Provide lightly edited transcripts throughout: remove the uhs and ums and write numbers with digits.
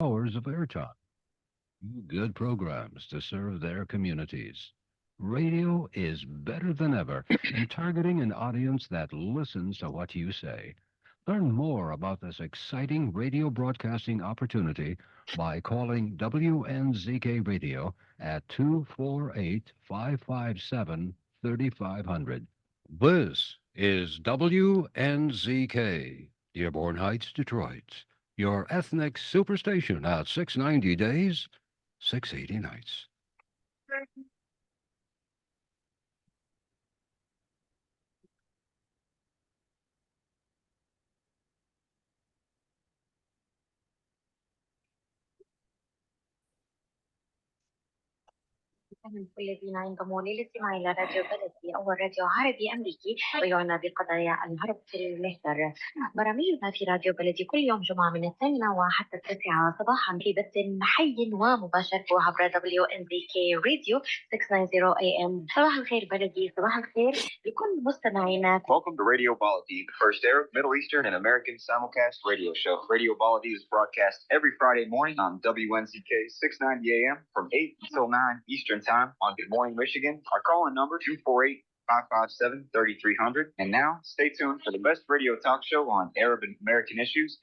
hours of airtime. Good programs to serve their communities. Radio is better than ever in targeting an audience that listens to what you say. Learn more about this exciting radio broadcasting opportunity by calling WNZK Radio at 248 557 3500. This is WNZK, Dearborn Heights, Detroit, your ethnic superstation at 690 days, 680 nights. أهلا بكل الذين ينضموا للاستماع إلى راديو بلدي أول راديو عربي أمريكي ويعنى بقضايا العرب في المهجر. برامجنا في راديو بلدي كل يوم جمعة من 8 وحتى 9 صباحا في بث حي ومباشر عبر WNZK راديو 690 AM. صباح الخير بلدي، صباح الخير لكل مستمعينا. Welcome to Radio Baladi, the first Arab, Middle Eastern, and American simulcast radio show. Radio Baladi is broadcast every Friday morning on WNZK 690 AM from 8 until 9 Eastern Time on Good Morning Michigan. Our call-in number 248-557-3300. And now, stay tuned for the best radio talk show on Arab and American issues.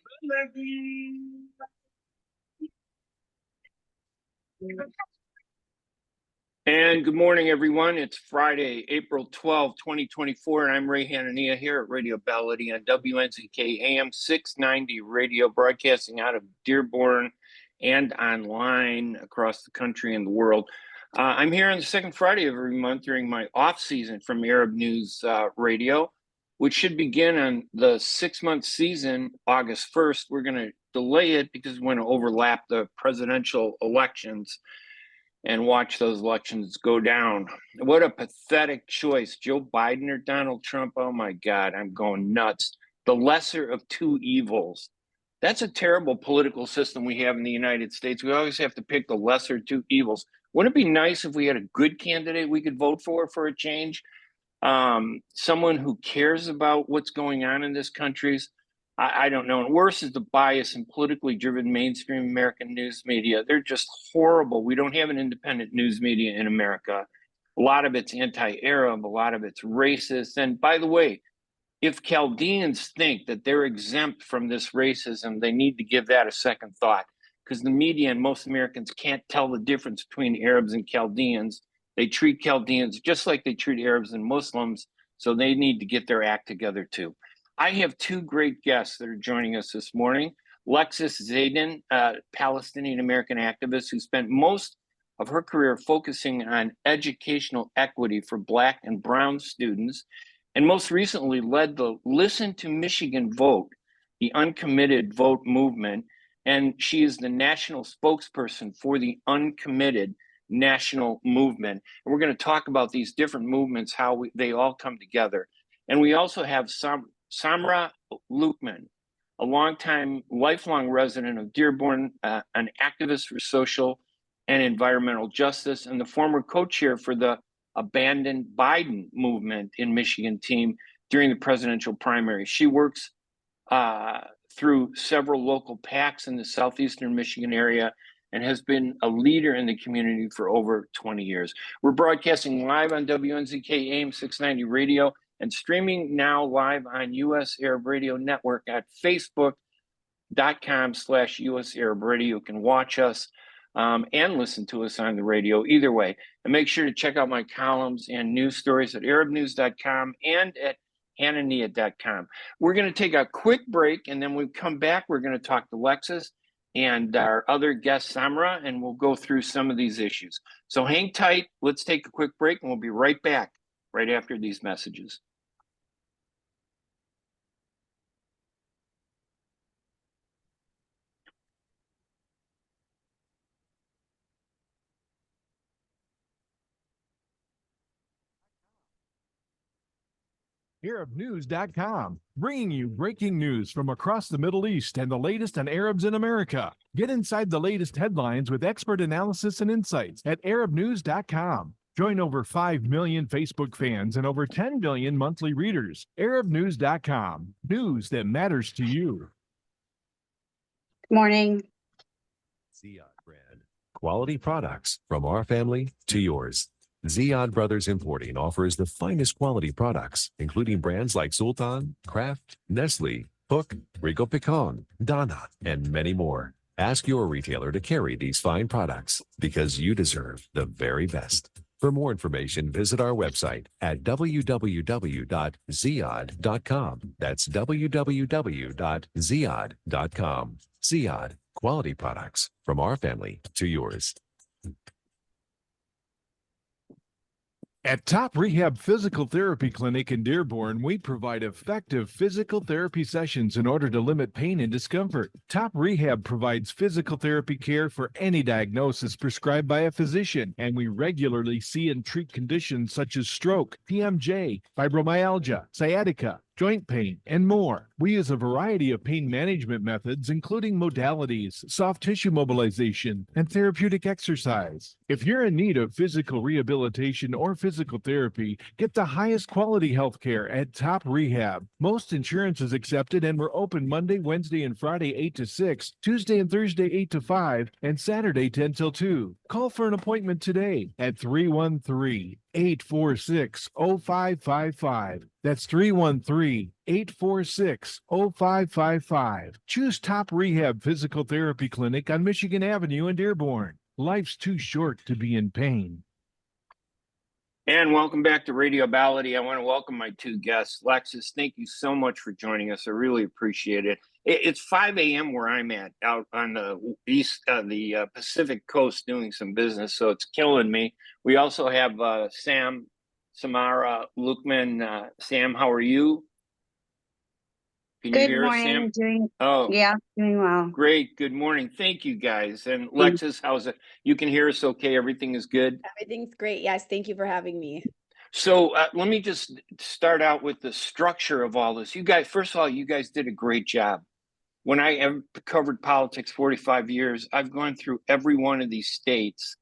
And good morning, everyone. It's Friday, April 12, 2024, and I'm Ray Hanania here at Radio Baladi on WNZK AM 690 radio, broadcasting out of Dearborn and online across the country and the world. I'm here on the second Friday of every month during my off-season from Arab News Radio, which should begin on the 6-month season, August 1st. We're going to delay it because we want to overlap the presidential elections and watch those elections go down. What a pathetic choice. Joe Biden or Donald Trump? Oh my God, I'm going nuts. The lesser of two evils. That's a terrible political system we have in the United States. We always have to pick the lesser of two evils. Wouldn't it be nice if we had a good candidate we could vote for a change? Someone who cares about what's going on in this country. I don't know. And worse is the bias and politically driven mainstream American news media. They're just horrible. We don't have an independent news media in America. A lot of it's anti-Arab, a lot of it's racist. And by the way, if Chaldeans think that they're exempt from this racism, they need to give that a second thought, because the media and most Americans can't tell the difference between Arabs and Chaldeans. They treat Chaldeans just like they treat Arabs and Muslims, so they need to get their act together too. I have two great guests that are joining us this morning. Lexis Zeidan, a Palestinian-American activist who spent most of her career focusing on educational equity for Black and Brown students, and most recently led the Listen to Michigan Vote, the uncommitted vote movement, and she is the national spokesperson for the uncommitted national movement. And we're going to talk about these different movements, how they all come together. And we also have Samra'a Luqman, a lifelong resident of Dearborn, an activist for social and environmental justice, and the former co-chair for the Abandoned Biden movement in Michigan team during the presidential primary. She works through several local PACs in the southeastern Michigan area and has been a leader in the community for over 20 years. We're broadcasting live on WNZK AM 690 radio and streaming now live on US Arab Radio Network at facebook.com/US Arab Radio. You can watch us and listen to us on the radio either way. And make sure to check out my columns and news stories at arabnews.com and at hanania.com. We're going to take a quick break, and then when we come back, we're going to talk to Lexis and our other guest, Samra'a, and we'll go through some of these issues. So hang tight. Let's take a quick break, and we'll be right back right after these messages. ArabNews.com, bringing you breaking news from across the Middle East and the latest on Arabs in America. Get inside the latest headlines with expert analysis and insights at ArabNews.com. Join over 5 million Facebook fans and over 10 million monthly readers. ArabNews.com, news that matters to you. Good morning. Ziad brand. Quality products from our family to yours. Ziad Brothers Importing offers the finest quality products, including brands like Sultan, Kraft, Nestle, Hook, Rico Picon, Donna, and many more. Ask your retailer to carry these fine products because you deserve the very best. For more information, visit our website at www.ziad.com. That's www.ziad.com. Ziad, quality products from our family to yours. At Top Rehab Physical Therapy Clinic in Dearborn, we provide effective physical therapy sessions in order to limit pain and discomfort. Top Rehab provides physical therapy care for any diagnosis prescribed by a physician, and we regularly see and treat conditions such as stroke, TMJ, fibromyalgia, sciatica, joint pain, and more. We use a variety of pain management methods, including modalities, soft tissue mobilization, and therapeutic exercise. If you're in need of physical rehabilitation or physical therapy, get the highest quality health care at Top Rehab. Most insurance is accepted, and we're open Monday, Wednesday, and Friday 8 to 6, Tuesday and Thursday 8 to 5, and Saturday 10 till 2. Call for an appointment today at 313-846-0555. That's 313-846-0555. Choose Top Rehab Physical Therapy Clinic on Michigan Avenue in Dearborn. Life's too short to be in pain. And welcome back to Radio Baladi. I want to welcome my two guests. Lexis, thank you so much for joining us. I really appreciate it. It's 5 a.m. where I'm at, out on the Pacific Coast doing some business, so it's killing me. We also have Sam Samra'a Luqman. Sam, how are you? Can you hear us, Sam? Doing well. Great. Good morning. Thank you, guys. And Lexis, how's it? You can hear us okay? Everything is good? Everything's great. Yes, thank you for having me. So let me just start out with the structure of all this. You guys, first of all, you guys did a great job. When I have covered politics 45 years, I've gone through every one of these states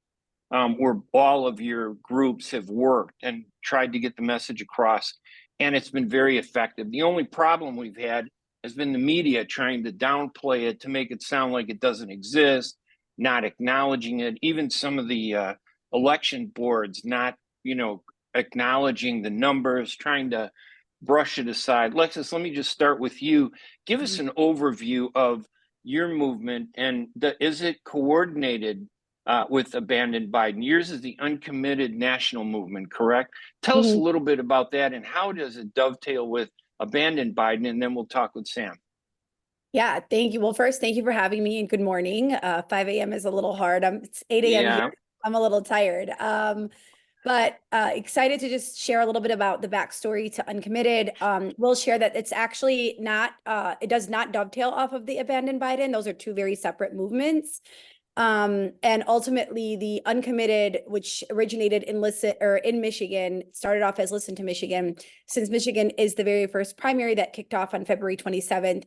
where all of your groups have worked and tried to get the message across, and it's been very effective. The only problem we've had has been the media trying to downplay it to make it sound like it doesn't exist, not acknowledging it. Even some of the election boards not, acknowledging the numbers, trying to brush it aside. Lexis, let me just start with you. Give us an overview of your movement, and is it coordinated with Abandon Biden? Yours is the Uncommitted National Movement, correct? Tell us a little bit about that, and how does it dovetail with Abandon Biden, and then we'll talk with Sam. Yeah, thank you. Well, first, thank you for having me, and good morning. 5 a.m. is a little hard. It's 8 a.m. Yeah. here. I'm a little tired. But excited to just share a little bit about the backstory to Uncommitted. We'll share that it's actually not, it does not dovetail off of the Abandon Biden. Those are two very separate movements. And ultimately the Uncommitted, which originated in Michigan, started off as Listen to Michigan, since Michigan is the very first primary that kicked off on February 27th,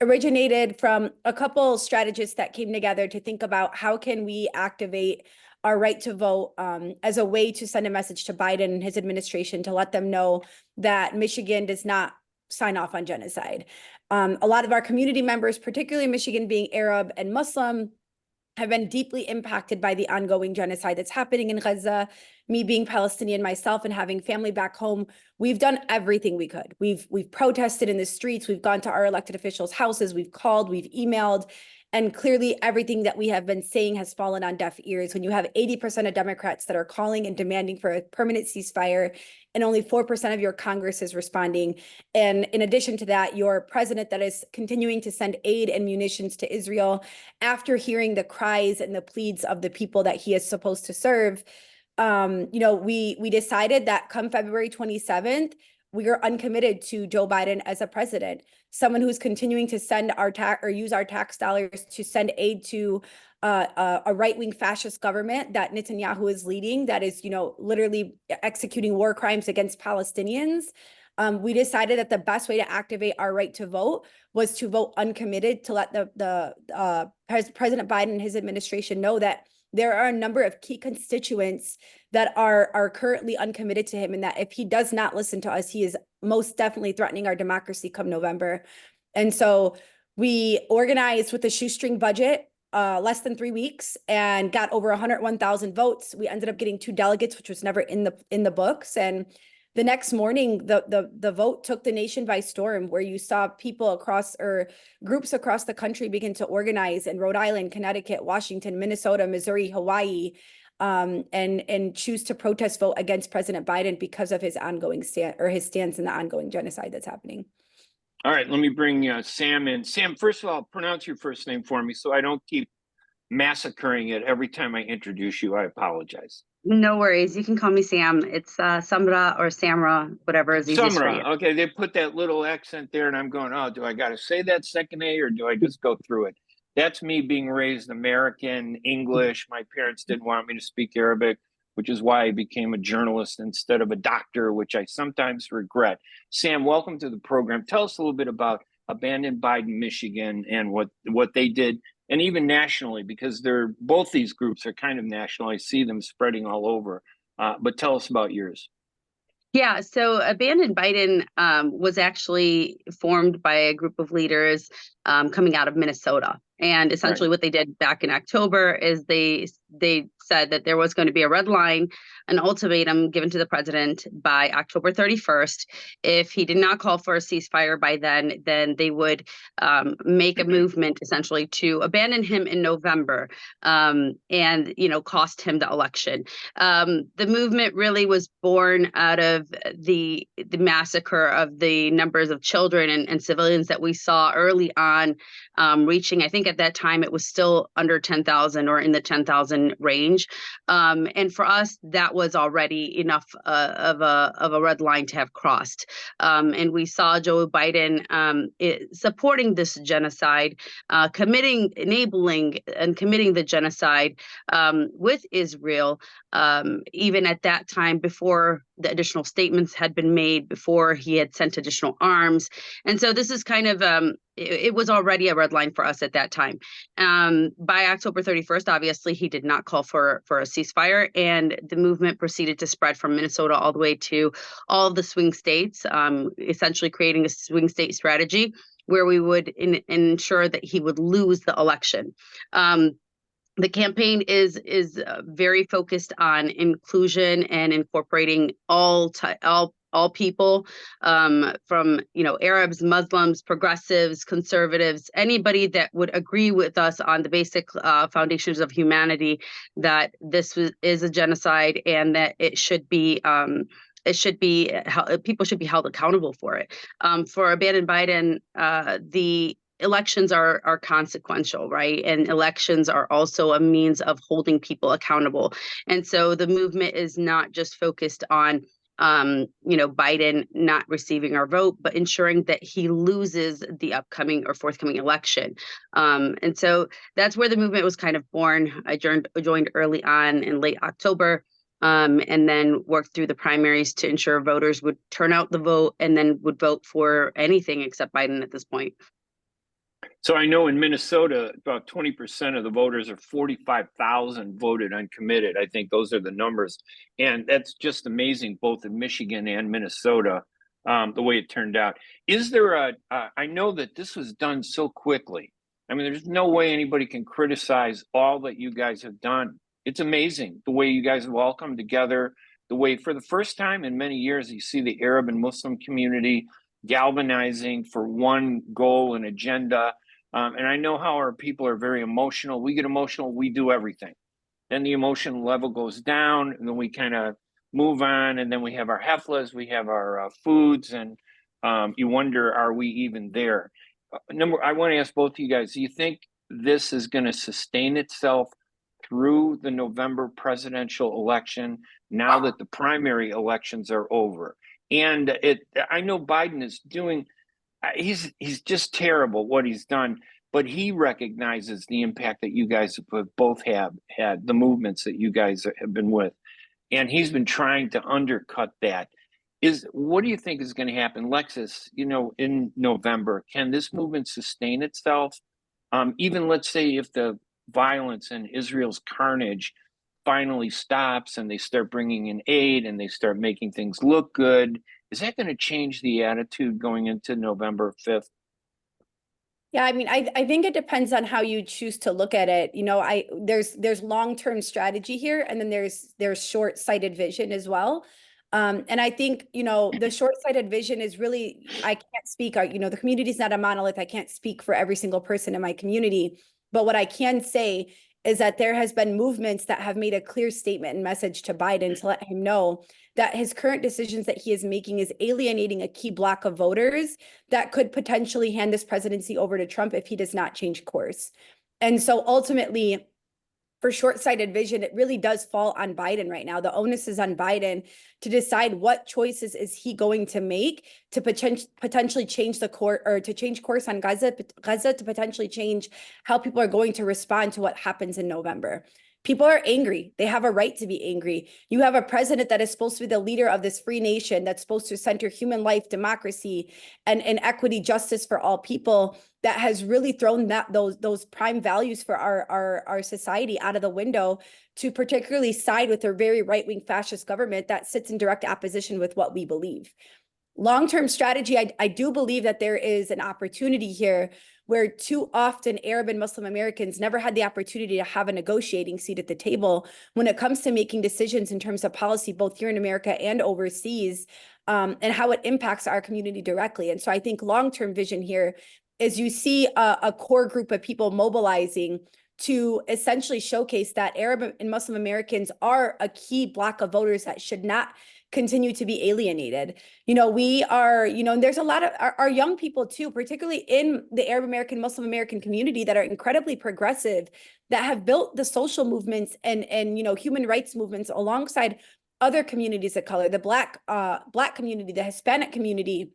originated from a couple strategists that came together to think about how can we activate our right to vote as a way to send a message to Biden and his administration to let them know that Michigan does not sign off on genocide. A lot of our community members, particularly Michigan being Arab and Muslim, have been deeply impacted by the ongoing genocide that's happening in Gaza. Me being Palestinian myself and having family back home, we've done everything we could. We've protested in the streets, we've gone to our elected officials' houses, we've called, we've emailed, and clearly everything that we have been saying has fallen on deaf ears. When you have 80% of Democrats that are calling and demanding for a permanent ceasefire, and only 4% of your Congress is responding. And in addition to that, your president that is continuing to send aid and munitions to Israel after hearing the cries and the pleads of the people that he is supposed to serve. We decided that come February 27th, we are uncommitted to Joe Biden as a president, someone who's continuing to send use our tax dollars to send aid to a right-wing fascist government that Netanyahu is leading, that is, literally executing war crimes against Palestinians. We decided that the best way to activate our right to vote was to vote uncommitted, to let President Biden and his administration know that there are a number of key constituents that are currently uncommitted to him, and that if he does not listen to us, he is most definitely threatening our democracy come November. And so we organized with a shoestring budget. less than 3 weeks and got over 101,000 votes. We ended up getting 2 delegates, which was never in the books. And the next morning, the vote took the nation by storm, where you saw people groups across the country begin to organize in Rhode Island, Connecticut, Washington, Minnesota, Missouri, Hawaii, and choose to protest vote against President Biden because of his ongoing his stance in the ongoing genocide that's happening. All right, let me bring Sam in. Sam, first of all, pronounce your first name for me so I don't keep massacring it every time I introduce you. I apologize. No worries. You can call me Sam. It's Samra or Samra, whatever is easiest for you. Samra. Okay, they put that little accent there, and I'm going, oh, do I got to say that second A or do I just go through it? That's me being raised American, English. My parents didn't want me to speak Arabic, which is why I became a journalist instead of a doctor, which I sometimes regret. Sam, welcome to the program. Tell us a little bit about Abandon Biden, Michigan, and what they did, and even nationally, because both these groups are kind of national. I see them spreading all over. But tell us about yours. Yeah, so Abandon Biden was actually formed by a group of leaders coming out of Minnesota. And essentially what they did back in October is they said that there was going to be a red line, an ultimatum given to the president by October 31st. If he did not call for a ceasefire by then they would make a movement essentially to abandon him in November and, cost him the election. The movement really was born out of the massacre of the numbers of children and civilians that we saw early on, reaching, I think at that time it was still under 10,000 or in the 10,000 range. And for us, that was already enough of a red line to have crossed. And we saw Joe Biden supporting this genocide, enabling and committing the genocide with Israel, even at that time before the additional statements had been made, before he had sent additional arms. And so this is kind of, it was already a red line for us at that time. By October 31st, obviously, he did not call for a ceasefire, and the movement proceeded to spread from Minnesota all the way to all of the swing states, essentially creating a swing state strategy where we would ensure that he would lose the election. The campaign is very focused on inclusion and incorporating all people, from Arabs, Muslims, progressives, conservatives, anybody that would agree with us on the basic foundations of humanity, that this is a genocide and that it should be. People should be held accountable for it. For Abandon Biden, the elections are consequential, right? And elections are also a means of holding people accountable. And so the movement is not just focused on, Biden not receiving our vote, but ensuring that he loses the upcoming or forthcoming election. And so that's where the movement was kind of born. I joined early on in late October. And then worked through the primaries to ensure voters would turn out the vote and then would vote for anything except Biden at this point. So I know in Minnesota, about 20% of the voters, or 45,000, voted uncommitted. I think those are the numbers. And that's just amazing, both in Michigan and Minnesota, the way it turned out. Is there I know that this was done so quickly. I mean, there's no way anybody can criticize all that you guys have done. It's amazing the way you guys have all come together, the way for the first time in many years, you see the Arab and Muslim community galvanizing for one goal and agenda. And I know how our people are very emotional. We get emotional, we do everything. Then the emotion level goes down, and then we kind of move on, and then we have our heflas, we have our foods, and you wonder, are we even there? I want to ask both of you guys, do you think this is going to sustain itself through the November presidential election, now that the primary elections are over? And I know Biden is doing, he's just terrible what he's done, but he recognizes the impact that you guys both have had, the movements that you guys have been with, and he's been trying to undercut that. What do you think is going to happen, Lexis? In November, can this movement sustain itself? Even let's say if the violence and Israel's carnage finally stops and they start bringing in aid and they start making things look good, is that going to change the attitude going into November 5th? Yeah, I mean, I think it depends on how you choose to look at it. You know, there's long-term strategy here, and then there's short-sighted vision as well. And I think, you know, the short-sighted vision is really, I can't speak, you know, the community is not a monolith. I can't speak for every single person in my community. But what I can say is that there has been movements that have made a clear statement and message to Biden to let him know that his current decisions that he is making is alienating a key block of voters that could potentially hand this presidency over to Trump if he does not change course. And so ultimately, for short-sighted vision, it really does fall on Biden right now. The onus is on Biden to decide what choices is he going to make to potentially change the course, or to change course on Gaza to potentially change how people are going to respond to what happens in November. People are angry. They have a right to be angry. You have a president that is supposed to be the leader of this free nation, that's supposed to center human life, democracy, and equity, justice for all people, that has really thrown those prime values for our society out of the window to particularly side with a very right-wing fascist government that sits in direct opposition with what we believe. Long-term strategy, I do believe that there is an opportunity here where too often Arab and Muslim Americans never had the opportunity to have a negotiating seat at the table when it comes to making decisions in terms of policy, both here in America and overseas, and how it impacts our community directly. And so I think long-term vision here is you see a core group of people mobilizing to essentially showcase that Arab and Muslim Americans are a key block of voters that should not continue to be alienated. You know, we are, you know, and there's a lot of our young people too, particularly in the Arab American, Muslim American community, that are incredibly progressive, that have built the social movements and you know, human rights movements alongside other communities of color, the Black community, the Hispanic community,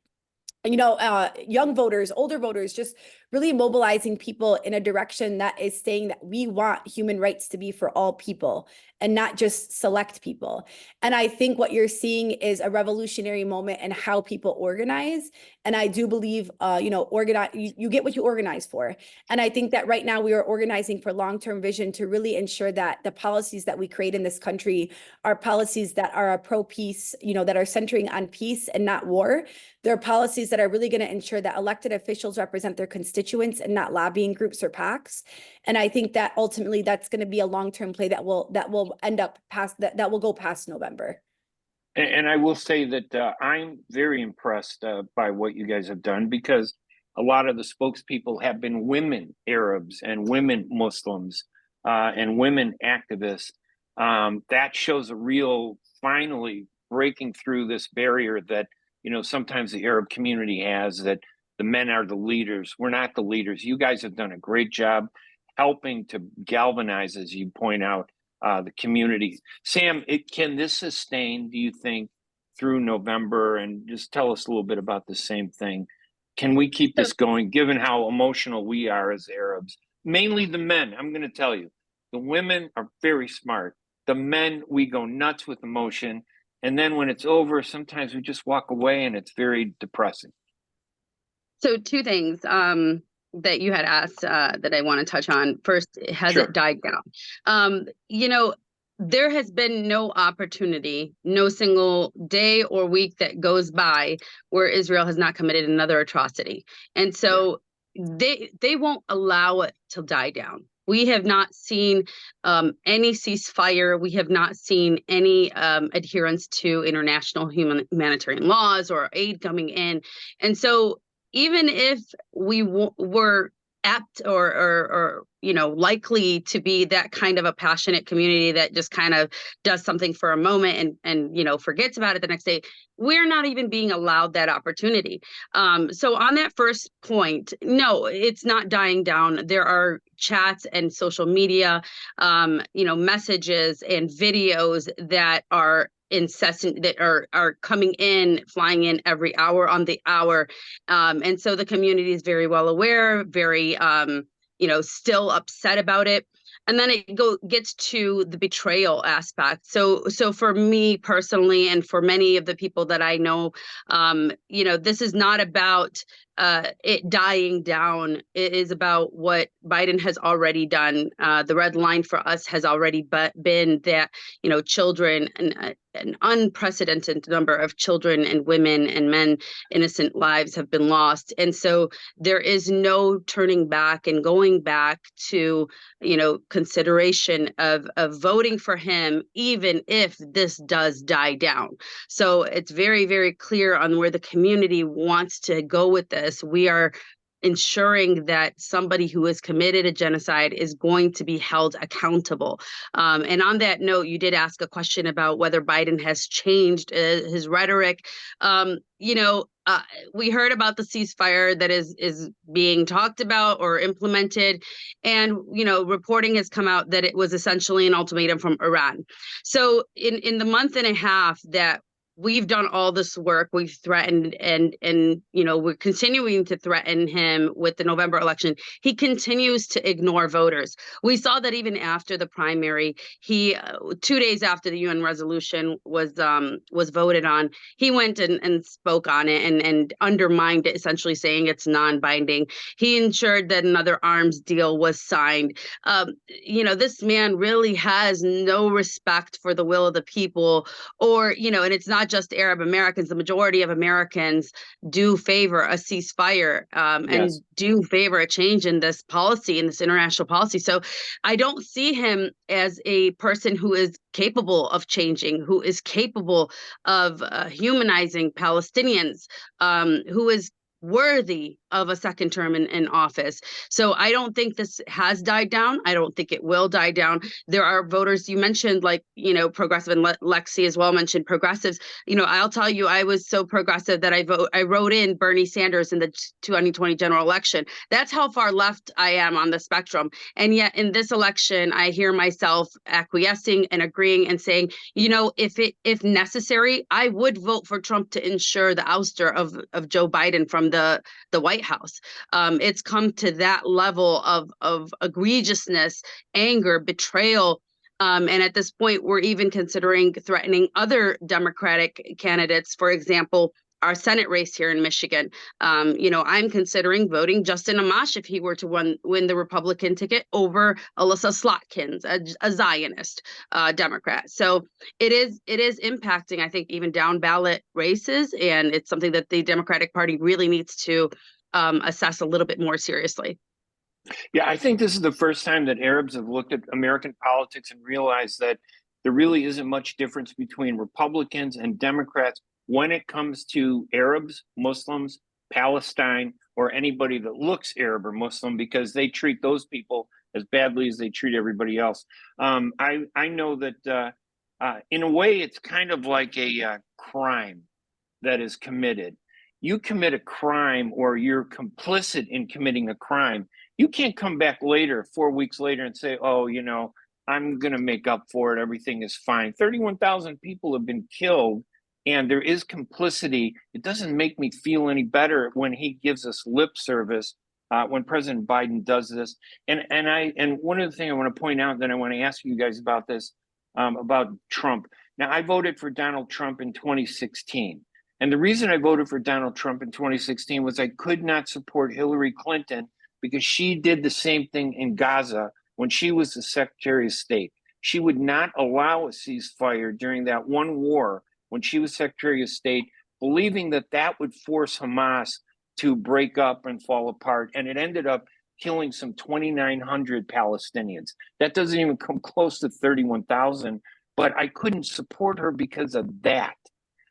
you know, young voters, older voters, just really mobilizing people in a direction that is saying that we want human rights to be for all people and not just select people. And I think what you're seeing is a revolutionary moment in how people organize. And I do believe, you know, you get what you organize for. And I think that right now we are organizing for long-term vision to really ensure that the policies that we create in this country are policies that are pro-peace, you know, that are centering on peace and not war. They're policies that are really going to ensure that elected officials represent their constituents and not lobbying groups or PACs. And I think that ultimately that's going to be a long-term play that will end up past that will go past November. And I will say that I'm very impressed by what you guys have done, because a lot of the spokespeople have been women Arabs and women Muslims and women activists. That shows a real, finally breaking through this barrier that, you know, sometimes the Arab community has, that the men are the leaders. We're not the leaders. You guys have done a great job helping to galvanize, as you point out, the community. Sam, can this sustain, do you think, through November? And just tell us a little bit about the same thing. Can we keep this going, given how emotional we are as Arabs? Mainly the men, I'm going to tell you. The women are very smart. The men, we go nuts with emotion. And then when it's over, sometimes we just walk away and it's very depressing. So two things that you had asked that I want to touch on. First, has it died down? You know, there has been no opportunity, no single day or week that goes by where Israel has not committed another atrocity. And so they won't allow it to die down. We have not seen any ceasefire. We have not seen any adherence to international humanitarian laws or aid coming in. And so even if we were apt or you know, likely to be that kind of a passionate community that just kind of does something for a moment and you know, forgets about it the next day, we're not even being allowed that opportunity. So on that first point, no, it's not dying down. There are chats and social media, you know, messages and videos that are incessant, that are coming in, flying in every hour on the hour. And so the community is very well aware, very, you know, still upset about it. And then it gets to the betrayal aspect. So for me personally, and for many of the people that I know, you know, this is not about it dying down. It is about what Biden has already done. The red line for us has already been that, children, an unprecedented number of children and women and men, innocent lives have been lost. And so there is no turning back and going back to, consideration of voting for him, even if this does die down. So it's very, very clear on where the community wants to go with this. We are ensuring that somebody who has committed a genocide is going to be held accountable. And on that note, you did ask a question about whether Biden has changed his rhetoric. We heard about the ceasefire that is being talked about or implemented, and reporting has come out that it was essentially an ultimatum from Iran. So in the month and a half that we've done all this work, we've threatened and we're continuing to threaten him with the November election. He continues to ignore voters. We saw that even after the primary, he 2 days after the UN resolution was voted on, he went and spoke on it and undermined it, essentially saying it's non-binding. He ensured that another arms deal was signed. This man really has no respect for the will of the people, and it's not just Arab Americans. The majority of Americans do favor a ceasefire and do favor a change in this policy, in this international policy. So I don't see him as a person who is capable of changing, who is capable of humanizing Palestinians, who is worthy of a second term in office. So I don't think this has died down. I don't think it will die down. There are voters you mentioned, like, progressive, and Lexi as well mentioned progressives. I'll tell you, I was so progressive that I wrote in Bernie Sanders in the 2020 general election. That's how far left I am on the spectrum. And yet in this election, I hear myself acquiescing and agreeing and saying, if necessary, I would vote for Trump to ensure the ouster of Joe Biden from the White House. It's come to that level of egregiousness, anger, betrayal. And at this point, we're even considering threatening other Democratic candidates. For example, our Senate race here in Michigan. I'm considering voting Justin Amash if he were to win the Republican ticket over Alyssa Slotkins, a Zionist Democrat. So it is impacting, I think, even down ballot races, and it's something that the Democratic Party really needs to assess a little bit more seriously. Yeah, I think this is the first time that Arabs have looked at American politics and realized that there really isn't much difference between Republicans and Democrats when it comes to Arabs, Muslims, Palestine, or anybody that looks Arab or Muslim, because they treat those people as badly as they treat everybody else. I know that in a way, it's kind of like a crime that is committed. You commit a crime or you're complicit in committing a crime. You can't come back later, 4 weeks later, and say, oh, I'm going to make up for it. Everything is fine. 31,000 people have been killed, and there is complicity. It doesn't make me feel any better when he gives us lip service, when President Biden does this. And one of the things I want to point out, then I want to ask you guys about this, about Trump. Now, I voted for Donald Trump in 2016. And the reason I voted for Donald Trump in 2016 was I could not support Hillary Clinton because she did the same thing in Gaza when she was the Secretary of State. She would not allow a ceasefire during that one war when she was Secretary of State, believing that that would force Hamas to break up and fall apart. And it ended up killing some 2,900 Palestinians. That doesn't even come close to 31,000, but I couldn't support her because of that.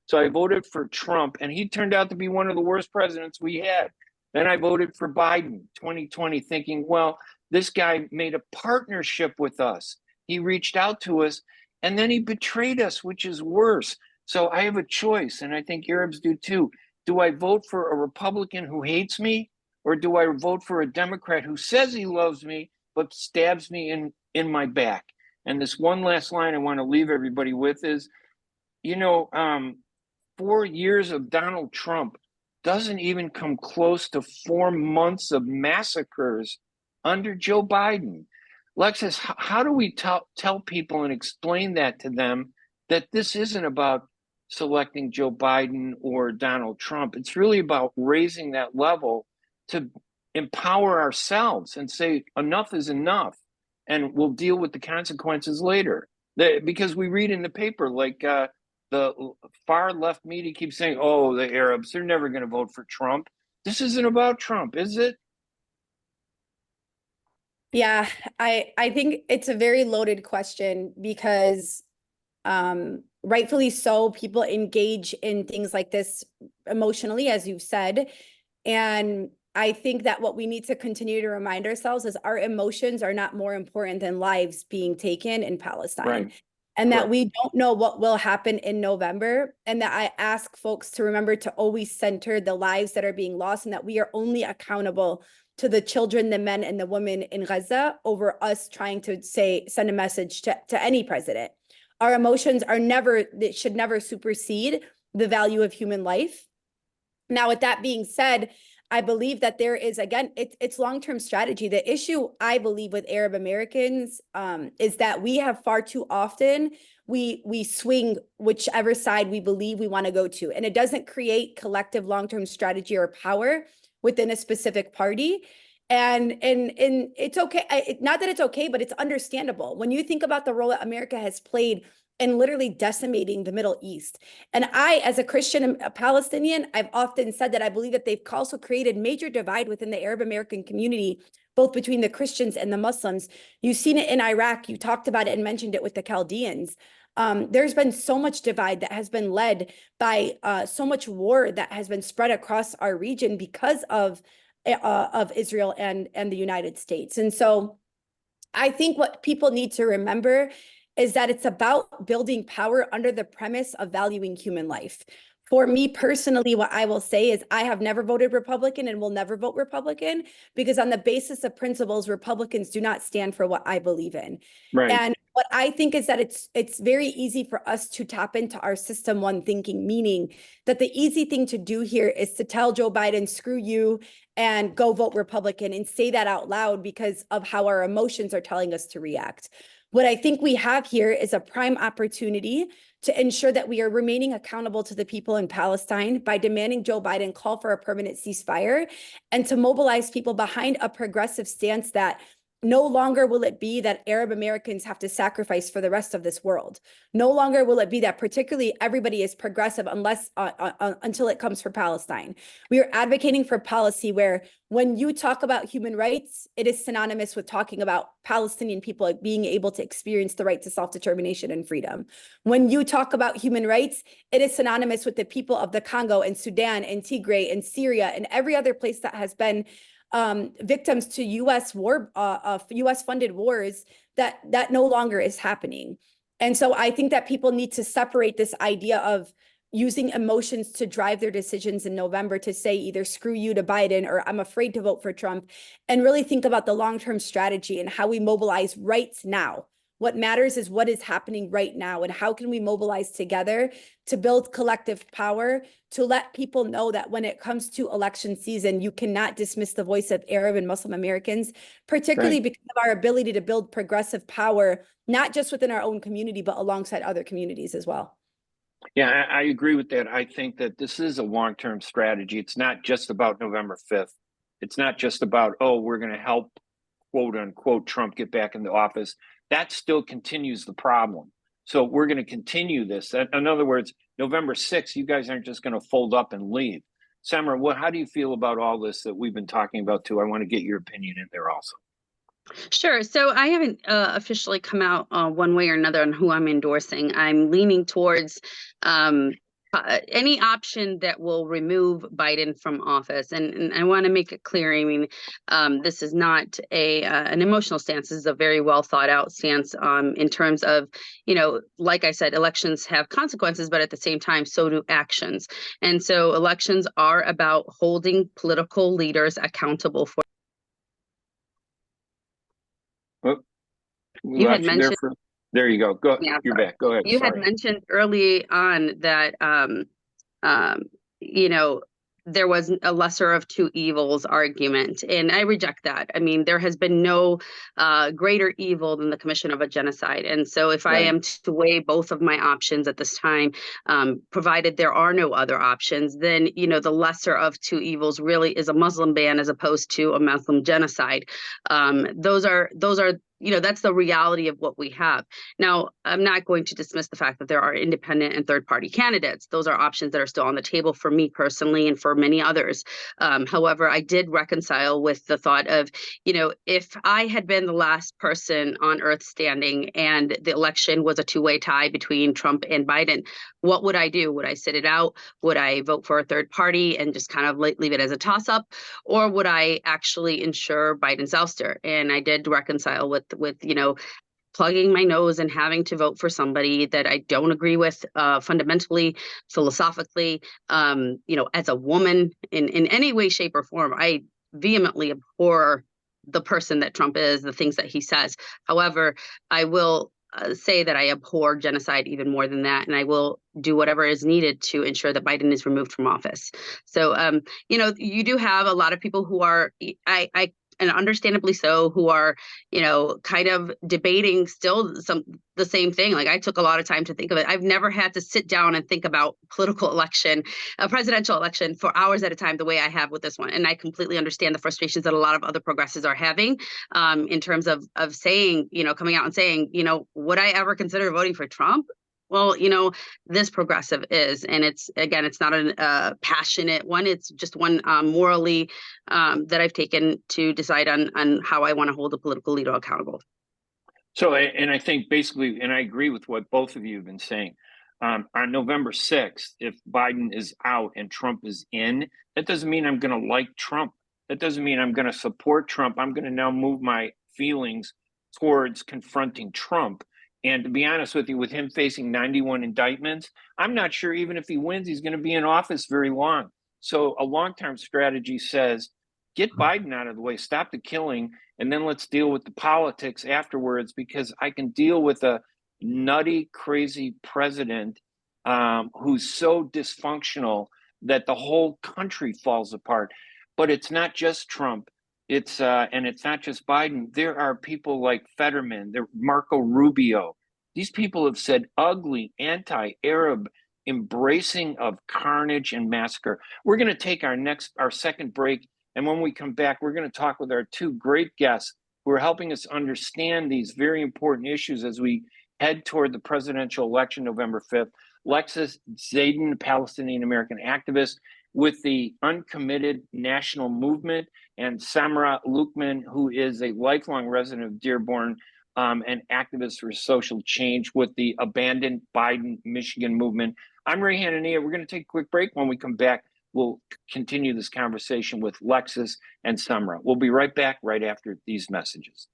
So I voted for Trump, and he turned out to be one of the worst presidents we had. Then I voted for Biden 2020, thinking, well, this guy made a partnership with us. He reached out to us, and then he betrayed us, which is worse. So I have a choice, and I think Arabs do too. Do I vote for a Republican who hates me, or do I vote for a Democrat who says he loves me but stabs me in my back? And this one last line I want to leave everybody with is, 4 years of Donald Trump doesn't even come close to 4 months of massacres under Joe Biden. Lexis, how do we tell people and explain that to them, that this isn't about selecting Joe Biden or Donald Trump. It's really about raising that level to empower ourselves and say enough is enough, and we'll deal with the consequences later. Because we read in the paper, like the far left media keeps saying, oh, the Arabs, they're never going to vote for Trump. This isn't about Trump, is it? Yeah, I think it's a very loaded question because rightfully so, people engage in things like this emotionally, as you've said. And I think that what we need to continue to remind ourselves is our emotions are not more important than lives being taken in Palestine. Right. And that Correct. we don't know what will happen in November. And that I ask folks to remember to always center the lives that are being lost, and that we are only accountable to the children, the men, and the women in Gaza over us trying to send a message to any president. Our emotions are it should never supersede the value of human life. Now, with that being said, I believe that there is, again, it's long-term strategy. The issue, I believe, with Arab Americans is that we have far too often, we swing whichever side we believe we want to go to. And it doesn't create collective long-term strategy or power within a specific party. And it's okay. Not that it's okay, but it's understandable. When you think about the role that America has played in literally decimating the Middle East. And I, as a Christian and a Palestinian, I've often said that I believe that they've also created major divide within the Arab American community, both between the Christians and the Muslims. You've seen it in Iraq. You talked about it and mentioned it with the Chaldeans. There's been so much divide that has been led by so much war that has been spread across our region because of Israel and the United States. And so I think what people need to remember is that it's about building power under the premise of valuing human life. For me personally, what I will say is I have never voted Republican and will never vote Republican, because on the basis of principles, Republicans do not stand for what I believe in. Right. And what I think is that it's very easy for us to tap into our system one thinking, meaning that the easy thing to do here is to tell Joe Biden, screw you, and go vote Republican, and say that out loud because of how our emotions are telling us to react. What I think we have here is a prime opportunity to ensure that we are remaining accountable to the people in Palestine by demanding Joe Biden call for a permanent ceasefire, and to mobilize people behind a progressive stance that no longer will it be that Arab Americans have to sacrifice for the rest of this world. No longer will it be that particularly everybody is progressive until it comes for Palestine. We are advocating for policy where when you talk about human rights, it is synonymous with talking about Palestinian people being able to experience the right to self-determination and freedom. When you talk about human rights, it is synonymous with the people of the Congo and Sudan and Tigray and Syria and every other place that has been victims to U.S. funded wars that no longer is happening. And so I think that people need to separate this idea of using emotions to drive their decisions in November to say either screw you to Biden or I'm afraid to vote for Trump, and really think about the long-term strategy and how we mobilize right now. What matters is what is happening right now, and how can we mobilize together to build collective power, to let people know that when it comes to election season, you cannot dismiss the voice of Arab and Muslim Americans, particularly Right. because of our ability to build progressive power, not just within our own community, but alongside other communities as well. Yeah, I agree with that. I think that this is a long-term strategy. It's not just about November 5th. It's not just about, oh, we're going to help, quote unquote, Trump get back into office. That still continues the problem. So we're going to continue this. In other words, November 6th, you guys aren't just going to fold up and leave. Samra'a, how do you feel about all this that we've been talking about too? I want to get your opinion in there also. Sure. So I haven't officially come out one way or another on who I'm endorsing. I'm leaning towards any option that will remove Biden from office. And I want to make it clear, I mean, this is not an emotional stance. This is a very well thought out stance in terms of, you know, like I said, elections have consequences, but at the same time, so do actions. And so elections are about holding political leaders accountable for. You had mentioned. There you go. Yeah, you're back. Go ahead. You had mentioned early on that, you know, there was a lesser of two evils argument, and I reject that. I mean, there has been no greater evil than the commission of a genocide. And so if I am to weigh both of my options at this time, provided there are no other options, then, you know, the lesser of two evils really is a Muslim ban as opposed to a Muslim genocide. Those are you know, that's the reality of what we have. Now, I'm not going to dismiss the fact that there are independent and third-party candidates. Those are options that are still on the table for me personally and for many others. However, I did reconcile with the thought of, you know, if I had been the last person on earth standing and the election was a two-way tie between Trump and Biden, what would I do? Would I sit it out? Would I vote for a third party and just kind of leave it as a toss-up? Or would I actually ensure Biden's ouster? And I did reconcile with you know, plugging my nose and having to vote for somebody that I don't agree with fundamentally, philosophically, you know, as a woman in any way, shape, or form. I vehemently abhor the person that Trump is, the things that he says. However, I will say that I abhor genocide even more than that, and I will do whatever is needed to ensure that Biden is removed from office. So, you know, you do have a lot of people who are, and understandably so, who are, you know, kind of debating still the same thing. Like, I took a lot of time to think of it. I've never had to sit down and think about a presidential election for hours at a time the way I have with this one. And I completely understand the frustrations that a lot of other progressives are having in terms of saying, you know, coming out and saying, you know, would I ever consider voting for Trump? Well, you know, this progressive is, and it's not a passionate one. It's just one morally that I've taken to decide on how I want to hold a political leader accountable. So, and I think basically, and I agree with what both of you have been saying. On November 6th, if Biden is out and Trump is in, that doesn't mean I'm going to like Trump. That doesn't mean I'm going to support Trump. I'm going to now move my feelings towards confronting Trump. And to be honest with you, with him facing 91 indictments, I'm not sure even if he wins, he's going to be in office very long. So a long-term strategy says, get Biden out of the way, stop the killing, and then let's deal with the politics afterwards, because I can deal with a nutty, crazy president who's so dysfunctional that the whole country falls apart. But it's not just Trump. And it's not just Biden. There are people like Fetterman, Marco Rubio. These people have said ugly, anti-Arab, embracing of carnage and massacre. We're going to take our second break. And when we come back, we're going to talk with our two great guests who are helping us understand these very important issues as we head toward the presidential election November 5th. Lexis Zeidan, Palestinian American activist with the Uncommitted National Movement, and Samra'a Luqman, who is a lifelong resident of Dearborn and activist for social change with the Abandon Biden Michigan movement. I'm Ray Hanania. We're going to take a quick break. When we come back, we'll continue this conversation with Lexis and Samra'a. We'll be right back right after these messages.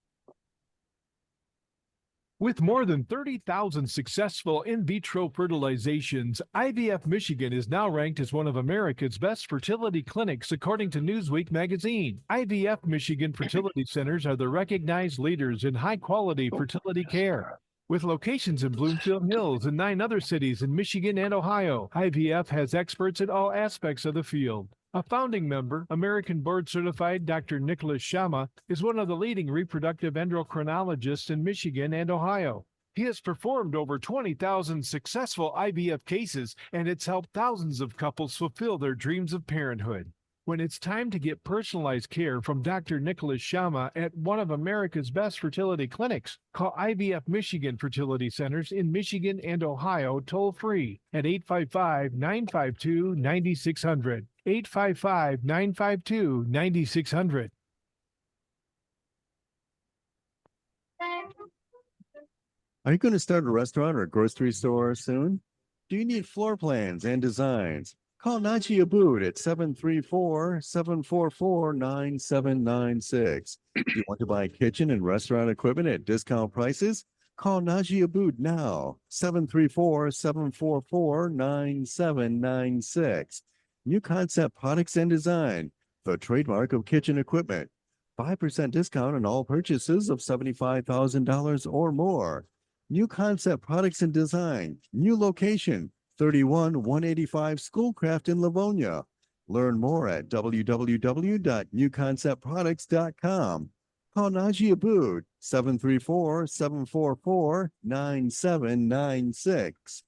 With more than 30,000 successful in vitro fertilizations, IVF Michigan is now ranked as one of America's best fertility clinics, according to Newsweek magazine. IVF Michigan fertility centers are the recognized leaders in high-quality fertility care. With locations in Bloomfield Hills and 9 other cities in Michigan and Ohio, IVF has experts in all aspects of the field. A founding member, American board-certified Dr. Nicholas Shama, is one of the leading reproductive endocrinologists in Michigan and Ohio. He has performed over 20,000 successful IVF cases, and it's helped thousands of couples fulfill their dreams of parenthood. When it's time to get personalized care from Dr. Nicholas Shama at one of America's best fertility clinics, call IVF Michigan Fertility Centers in Michigan and Ohio toll-free at 855-952-9600. 855-952-9600. Are you going to start a restaurant or grocery store soon? Do you need floor plans and designs? Call Najee Abood at 734-744-9796. Do you want to buy kitchen and restaurant equipment at discount prices? Call Najee Abood now, 734-744-9796. New Concept Products and Design, the trademark of kitchen equipment. 5% discount on all purchases of $75,000 or more. New Concept Products and Design, new location, 31185 Schoolcraft in Livonia. Learn more at www.newconceptproducts.com. Call Najee Abood 734-744-9796.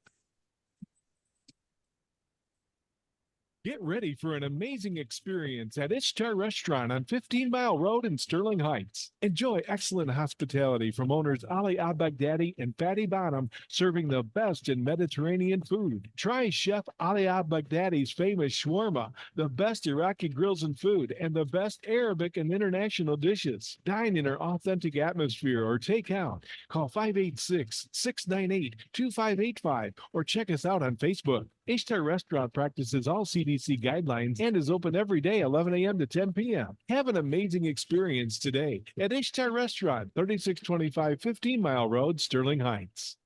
Get ready for an amazing experience at Ishtar Restaurant on 15 Mile Road in Sterling Heights. Enjoy excellent hospitality from owners Ali Al-Baghdadi and Fatty Bonham, serving the best in Mediterranean food. Try Chef Ali Al-Baghdadi's famous shawarma, the best Iraqi grills and food, and the best Arabic and international dishes. Dine in our authentic atmosphere or take out. Call 586-698-2585 or check us out on Facebook. Ishtar Restaurant practices all CDC guidelines and is open every day, 11 a.m. to 10 p.m. Have an amazing experience today at Ishtar Restaurant, 3625 15 Mile Road, Sterling Heights.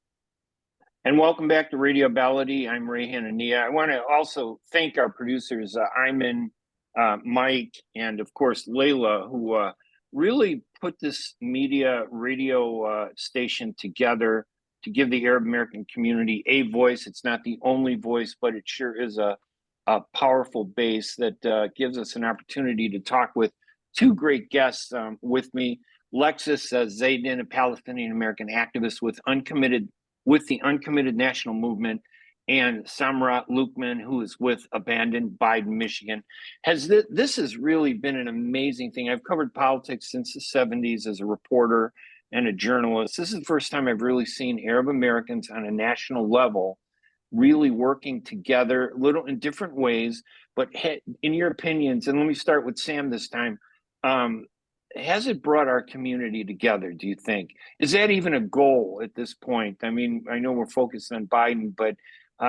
And welcome back to Radio Baladi. I'm Ray Hanania. I want to also thank our producers, Ayman, Mike, and of course, Layla, who really put this media radio station together to give the Arab American community a voice. It's not the only voice, but it sure is a powerful base that gives us an opportunity to talk with two great guests with me. Lexis Zeidan, a Palestinian American activist with the Uncommitted National Movement, and Samra'a Luqman, who is with Abandon Biden, Michigan. This has really been an amazing thing. I've covered politics since the 70s as a reporter and a journalist. This is the first time I've really seen Arab Americans on a national level really working together, a little in different ways. But in your opinions, and let me start with Sam this time, has it brought our community together, do you think? Is that even a goal at this point? I mean, I know we're focused on Biden, but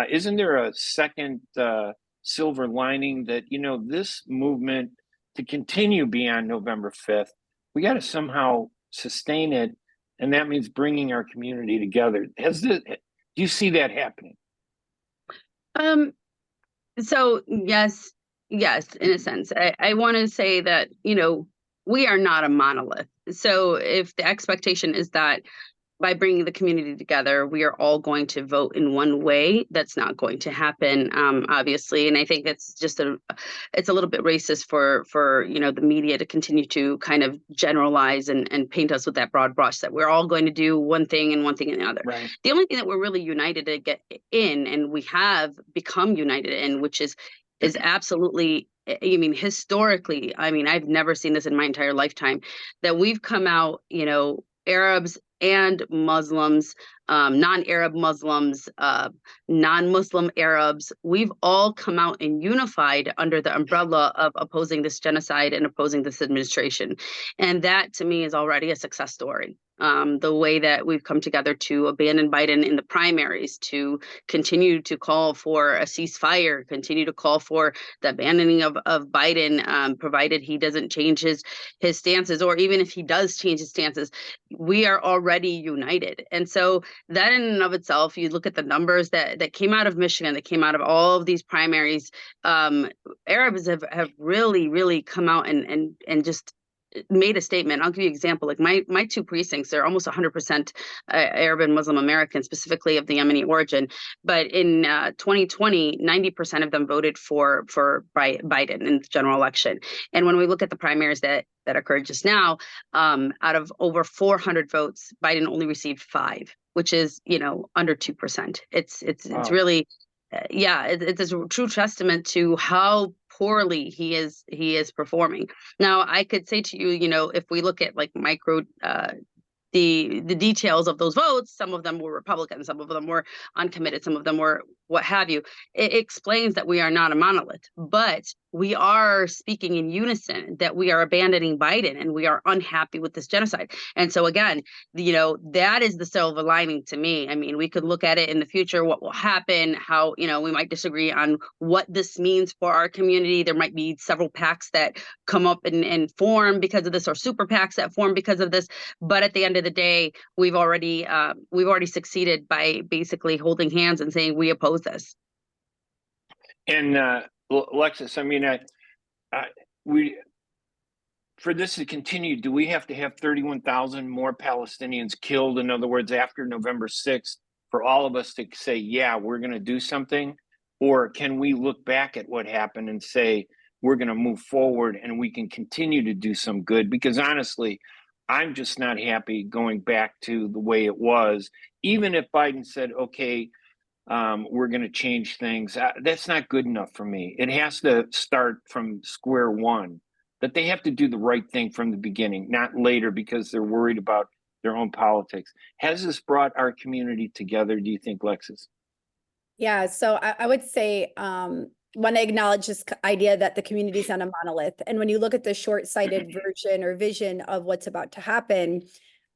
isn't there a second silver lining that, this movement to continue beyond November 5th, we got to somehow sustain it, and that means bringing our community together. Do you see that happening? So yes, in a sense. I want to say that, we are not a monolith. So if the expectation is that by bringing the community together, we are all going to vote in one way, that's not going to happen, obviously. And I think that's just it's a little bit racist for the media to continue to kind of generalize and paint us with that broad brush that we're all going to do one thing and one thing and the other. Right. The only thing that we're really united to get in, and we have become united in, which is absolutely, historically, I've never seen this in my entire lifetime, that we've come out, Arabs and Muslims, non-Arab Muslims, non-Muslim Arabs, we've all come out and unified under the umbrella of opposing this genocide and opposing this administration. And that, to me, is already a success story. The way that we've come together to abandon Biden in the primaries, to continue to call for a ceasefire, continue to call for the abandoning of Biden, provided he doesn't change his stances, or even if he does change his stances, we are already united. And so that in and of itself, you look at the numbers that came out of Michigan, that came out of all of these primaries, Arabs have really, really come out and just made a statement. I'll give you an example. Like my two precincts, they're almost 100% Arab and Muslim American, specifically of the Yemeni origin. But in 2020, 90% of them voted for Biden in the general election. And when we look at the primaries that occurred just now, out of over 400 votes, Biden only received 5, which is under 2%. It's really, it's a true testament to how poorly he is performing. Now, I could say to you, if we look at like micro the details of those votes, some of them were Republican, some of them were uncommitted, some of them were what have you. It explains that we are not a monolith, but we are speaking in unison that we are abandoning Biden and we are unhappy with this genocide. And so again, that is the silver lining to me. I mean, we could look at it in the future, what will happen, how, we might disagree on what this means for our community. There might be several PACs that come up and form because of this, or super PACs that form because of this. But at the end of the day, we've already succeeded by basically holding hands and saying we oppose this. And Alexis, for this to continue, do we have to have 31,000 more Palestinians killed? In other words, after November 6th, for all of us to say, yeah, we're going to do something? Or can we look back at what happened and say, we're going to move forward and we can continue to do some good? Because honestly, I'm just not happy going back to the way it was. Even if Biden said, okay, we're going to change things, that's not good enough for me. It has to start from square one, that they have to do the right thing from the beginning, not later because they're worried about their own politics. Has this brought our community together, do you think, Lexis? Yeah, so I would say want to acknowledge this idea that the community is not a monolith. And when you look at the short-sighted version or vision of what's about to happen,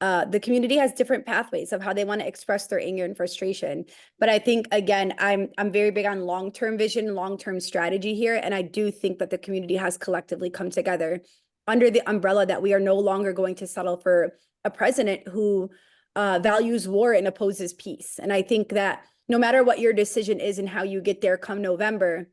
the community has different pathways of how they want to express their anger and frustration. But I think, again, I'm very big on long-term vision, long-term strategy here. And I do think that the community has collectively come together under the umbrella that we are no longer going to settle for a president who values war and opposes peace. And I think that no matter what your decision is and how you get there come November,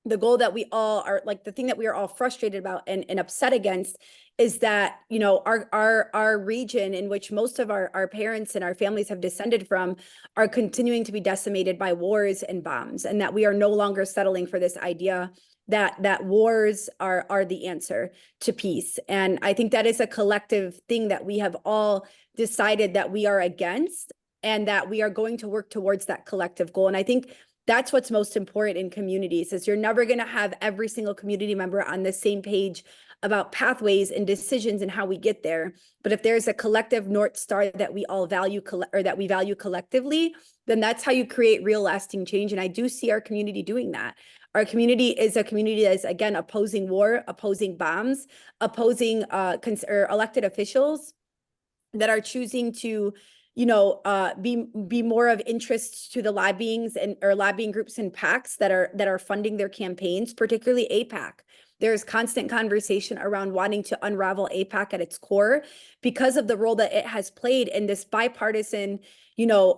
the goal that we all are, like, the thing that we are all frustrated about and upset against is that, you know, our region, in which most of our parents and our families have descended from, are continuing to be decimated by wars and bombs, and that we are no longer settling for this idea that wars are the answer to peace. And I think that is a collective thing that we have all decided that we are against, and that we are going to work towards that collective goal. And I think that's what's most important in communities, is you're never going to have every single community member on the same page about pathways and decisions and how we get there. But if there's a collective North Star that we all value, or that we value collectively, then that's how you create real lasting change. And I do see our community doing that. Our community is a community that is, again, opposing war, opposing bombs, opposing or elected officials that are choosing to, you know, be more of interest to the lobbying groups and PACs that are funding their campaigns, particularly AIPAC. There's constant conversation around wanting to unravel AIPAC at its core because of the role that it has played in this bipartisan, you know,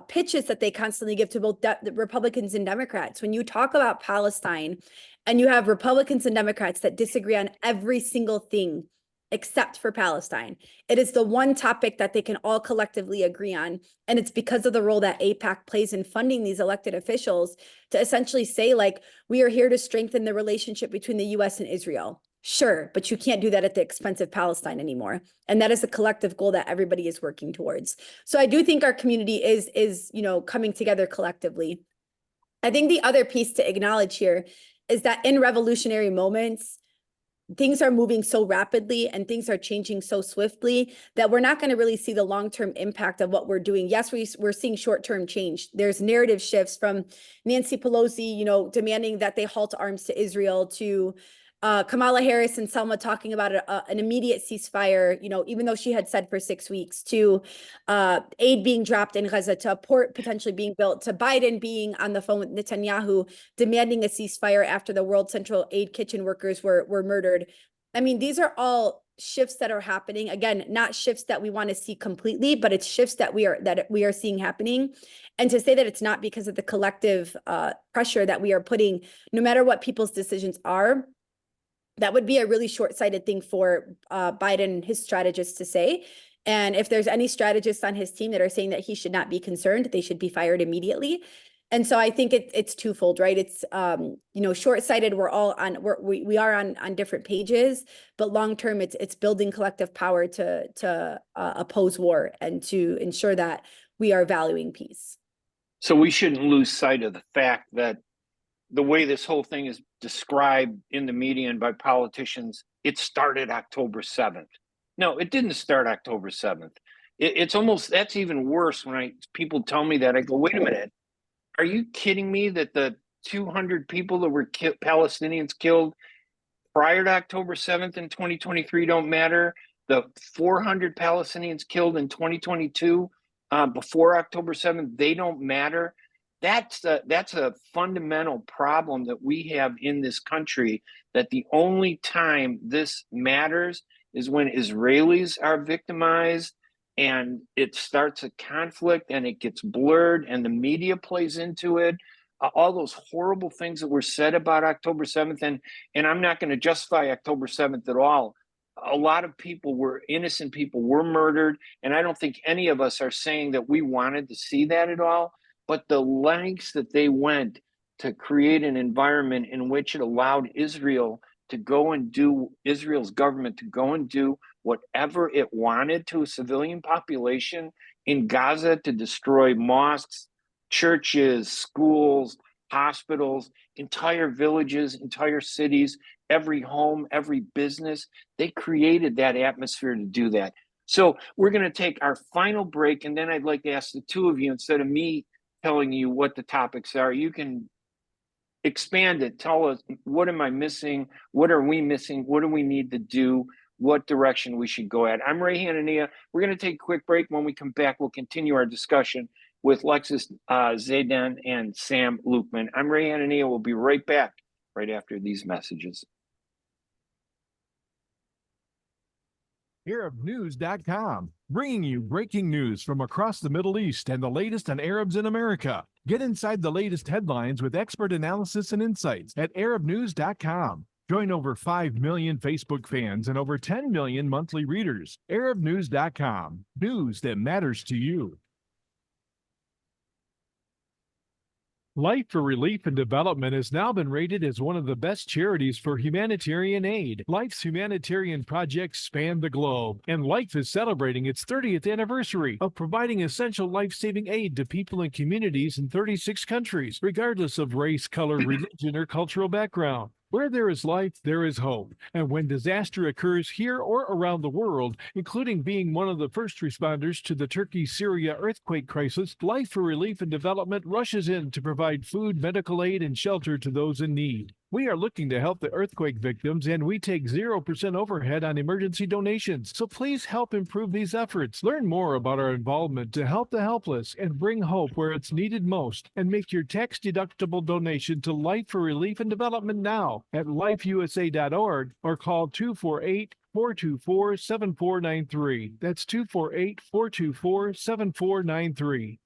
pitches that they constantly give to both the Republicans and Democrats. When you talk about Palestine and you have Republicans and Democrats that disagree on every single thing except for Palestine, it is the one topic that they can all collectively agree on. And it's because of the role that AIPAC plays in funding these elected officials to essentially say, like, we are here to strengthen the relationship between the US and Israel. Sure, but you can't do that at the expense of Palestine anymore. And that is a collective goal that everybody is working towards. So I do think our community is, you know, coming together collectively. I think the other piece to acknowledge here is that in revolutionary moments, things are moving so rapidly and things are changing so swiftly that we're not going to really see the long-term impact of what we're doing. Yes, we're seeing short-term change. There's narrative shifts from Nancy Pelosi, you know, demanding that they halt arms to Israel, to Kamala Harris and Selma talking about an immediate ceasefire, you know, even though she had said for 6 weeks, to aid being dropped in Gaza, to a port potentially being built, to Biden being on the phone with Netanyahu demanding a ceasefire after the World Central Aid kitchen workers were murdered. I mean, these are all shifts that are happening. Again, not shifts that we want to see completely, but it's shifts that we are seeing happening. And to say that it's not because of the collective pressure that we are putting, no matter what people's decisions are, that would be a really short-sighted thing for Biden and his strategists to say. And if there's any strategists on his team that are saying that he should not be concerned, they should be fired immediately. And so I think it's twofold, right? It's you know, short-sighted. We are on different pages, but long-term, it's building collective power to oppose war and to ensure that we are valuing peace. So we shouldn't lose sight of the fact that the way this whole thing is described in the media and by politicians, it started October 7th. No, it didn't start October 7th. It's almost, that's even worse when people tell me that. I go, wait a minute, are you kidding me that the 200 people that were Palestinians killed prior to October 7th in 2023 don't matter? The 400 Palestinians killed in 2022 before October 7th, they don't matter. That's a fundamental problem that we have in this country, that the only time this matters is when Israelis are victimized and it starts a conflict and it gets blurred and the media plays into it. All those horrible things that were said about October 7th, and I'm not going to justify October 7th at all. A lot of innocent people were murdered, and I don't think any of us are saying that we wanted to see that at all. But the lengths that they went to create an environment in which it allowed Israel's government to go and do whatever it wanted to a civilian population in Gaza, to destroy mosques, churches, schools, hospitals, entire villages, entire cities, every home, every business. They created that atmosphere to do that. So we're going to take our final break, and then I'd like to ask the two of you, instead of me telling you what the topics are, you can expand it. Tell us, what am I missing? What are we missing? What do we need to do? What direction we should go at? I'm Ray Hanania. We're going to take a quick break. When we come back, we'll continue our discussion with Lexis Zeidan and Sam Luqman. I'm Ray Hanania. We'll be right back right after these messages. ArabNews.com, bringing you breaking news from across the Middle East and the latest on Arabs in America. Get inside the latest headlines with expert analysis and insights at ArabNews.com. Join over 5 million Facebook fans and over 10 million monthly readers. ArabNews.com, news that matters to you. Life for Relief and Development has now been rated as one of the best charities for humanitarian aid. Life's humanitarian projects span the globe, and Life is celebrating its 30th anniversary of providing essential life-saving aid to people and communities in 36 countries, regardless of race, color, religion, or cultural background. Where there is life, there is hope. And when disaster occurs here or around the world, including being one of the first responders to the Turkey-Syria earthquake crisis, Life for Relief and Development rushes in to provide food, medical aid, and shelter to those in need. We are looking to help the earthquake victims, and we take 0% overhead on emergency donations. So please help improve these efforts. Learn more about our involvement to help the helpless and bring hope where it's needed most. And make your tax-deductible donation to Life for Relief and Development now at lifeusa.org or call 248-424-7493. That's 248-424-7493.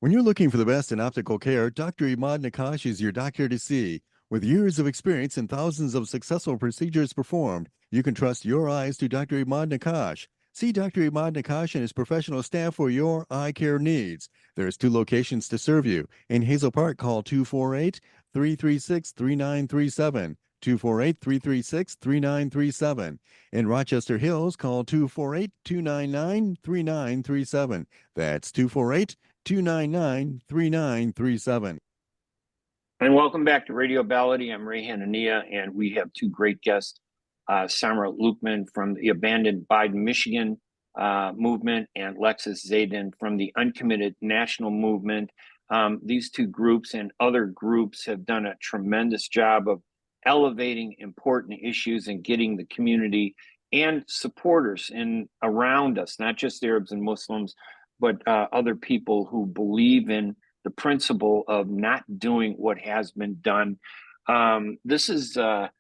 When you're looking for the best in optical care, Dr. Imad Nakash is your doctor to see. With years of experience and thousands of successful procedures performed, you can trust your eyes to Dr. Imad Nakash. See Dr. Imad Nakash and his professional staff for your eye care needs. There's 2 locations to serve you. In Hazel Park, call 248-336-3937. 248-336-3937. In Rochester Hills, call 248-299-3937. That's 248-299-3937. And welcome back to Radio Baladi. I'm Ray Hanania, and we have 2 great guests, Samra'a Luqman from the Abandoned Biden, Michigan movement, and Lexis Zeidan from the Uncommitted National Movement. These 2 groups and other groups have done a tremendous job of elevating important issues and getting the community and supporters in around us, not just Arabs and Muslims, but other people who believe in the principle of not doing what has been done. This is, I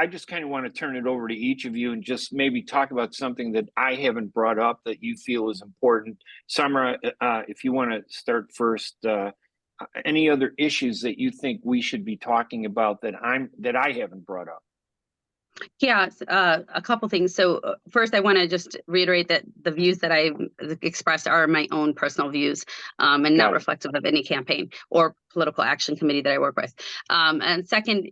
just kind of want to turn it over to each of you and just maybe talk about something that I haven't brought up that you feel is important. Samra'a, if you want to start first, any other issues that you think we should be talking about that I haven't brought up? Yeah, a couple things. So first, I want to just reiterate that the views that I expressed are my own personal views and not reflective of any campaign or political action committee that I work with. And second,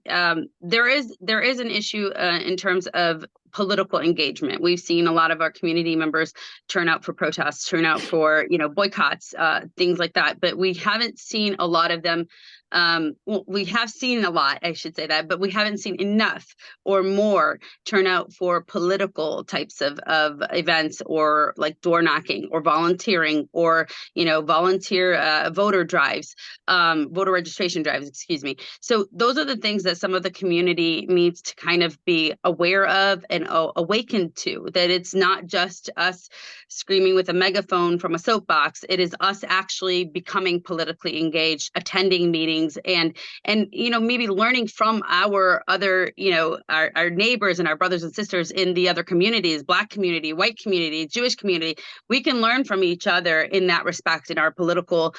there is an issue in terms of political engagement. We've seen a lot of our community members turn out for protests, turn out for boycotts, things like that. But we haven't seen a lot of them. Well, we have seen a lot, I should say that, but we haven't seen enough or more turn out for political types of events, or like door knocking or volunteering, or volunteer voter drives, voter registration drives, excuse me. So those are the things that some of the community needs to kind of be aware of and awakened to, that it's not just us screaming with a megaphone from a soapbox. It is us actually becoming politically engaged, attending meetings, and maybe learning from our other, our neighbors and our brothers and sisters in the other communities, Black community, white community, Jewish community. We can learn from each other in that respect in our political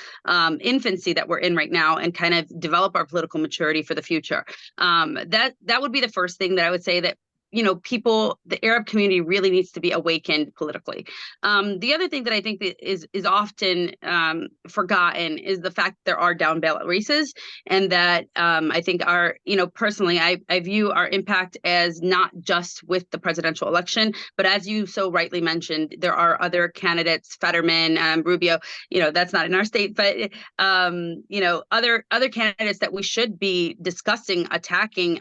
infancy that we're in right now, and kind of develop our political maturity for the future. That would be the first thing that I would say, that people, the Arab community really needs to be awakened politically. The other thing that I think that is often forgotten is the fact there are down ballot races, and that I think personally, I view our impact as not just with the presidential election, but as you so rightly mentioned, there are other candidates, Fetterman, Rubio, that's not in our state, but other candidates that we should be discussing, attacking,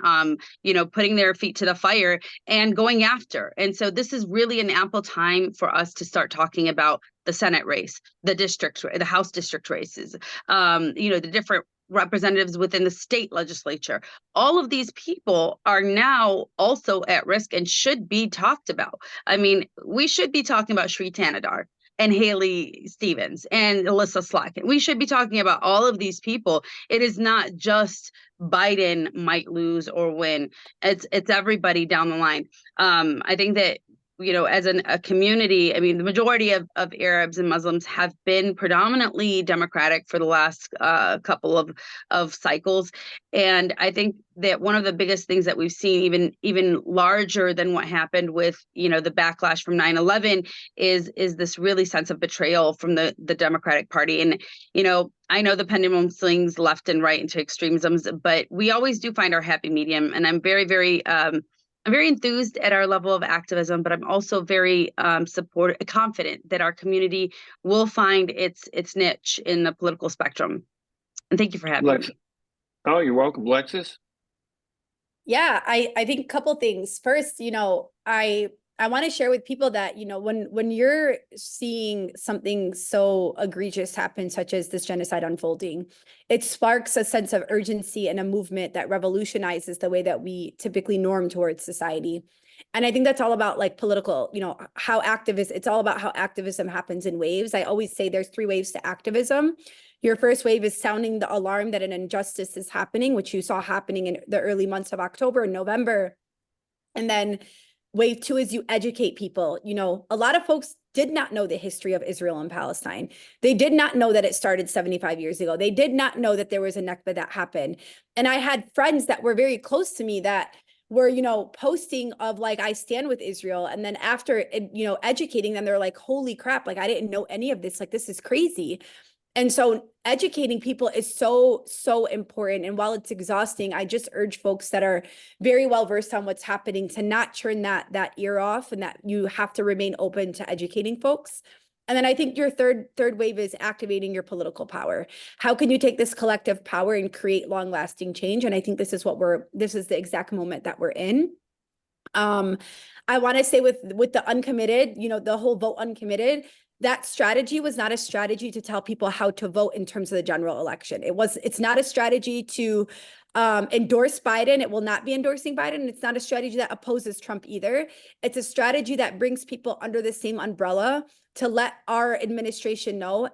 putting their feet to the fire and going after. And so this is really an ample time for us to start talking about the Senate race, the House district races, the different representatives within the state legislature. All of these people are now also at risk and should be talked about. I mean, we should be talking about Shri Tanadar and Haley Stevens and Alyssa Slack. We should be talking about all of these people. It is not just Biden might lose or win. It's everybody down the line. I think that as a community, I mean, the majority of Arabs and Muslims have been predominantly Democratic for the last couple of cycles. And I think that one of the biggest things that we've seen, even larger than what happened with, the backlash from 9/11 is this really sense of betrayal from the Democratic Party. And, I know the pendulum swings left and right into extremisms, but we always do find our happy medium. And I'm very, very I'm very enthused at our level of activism, but I'm also very confident that our community will find its niche in the political spectrum. And thank you for having me. Oh, you're welcome. Lexis? Yeah, I think a couple things. First, I want to share with people that, when you're seeing something so egregious happen, such as this genocide unfolding, it sparks a sense of urgency and a movement that revolutionizes the way that we typically norm towards society. And I think that's all about political, it's all about how activism happens in waves. I always say there's 3 waves to activism. Your first wave is sounding the alarm that an injustice is happening, which you saw happening in the early months of October and November. And then wave 2 is you educate people. A lot of folks did not know the history of Israel and Palestine. They did not know that it started 75 years ago. They did not know that there was a Nakba that happened. And I had friends that were very close to me that were, posting of I stand with Israel. And then after, educating them, they're like, holy crap, I didn't know any of this. This is crazy. And so educating people is so, so important. And while it's exhausting, I just urge folks that are very well versed on what's happening to not turn that ear off, and that you have to remain open to educating folks. And then I think your third wave is activating your political power. How can you take this collective power and create long lasting change? And I think this is the exact moment that we're in. I want to say with the uncommitted, the whole vote uncommitted, that strategy was not a strategy to tell people how to vote in terms of the general election. It's not a strategy to endorse Biden. It will not be endorsing Biden. It's not a strategy that opposes Trump either. It's a strategy that brings people under the same umbrella to let our administration know,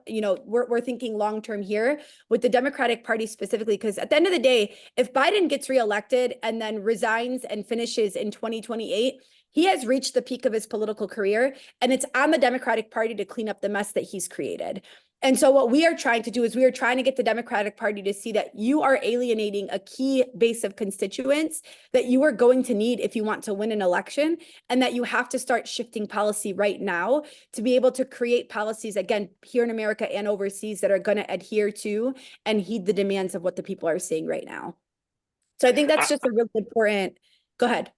we're thinking long-term here with the Democratic Party specifically, because at the end of the day, if Biden gets reelected and then resigns and finishes in 2028, he has reached the peak of his political career, and it's on the Democratic Party to clean up the mess that he's created. And so what we are trying to do is we are trying to get the Democratic Party to see that you are alienating a key base of constituents that you are going to need if you want to win an election, and that you have to start shifting policy right now to be able to create policies, again, here in America and overseas, that are going to adhere to and heed the demands of what the people are saying right now. So I think that's just a really important, go ahead.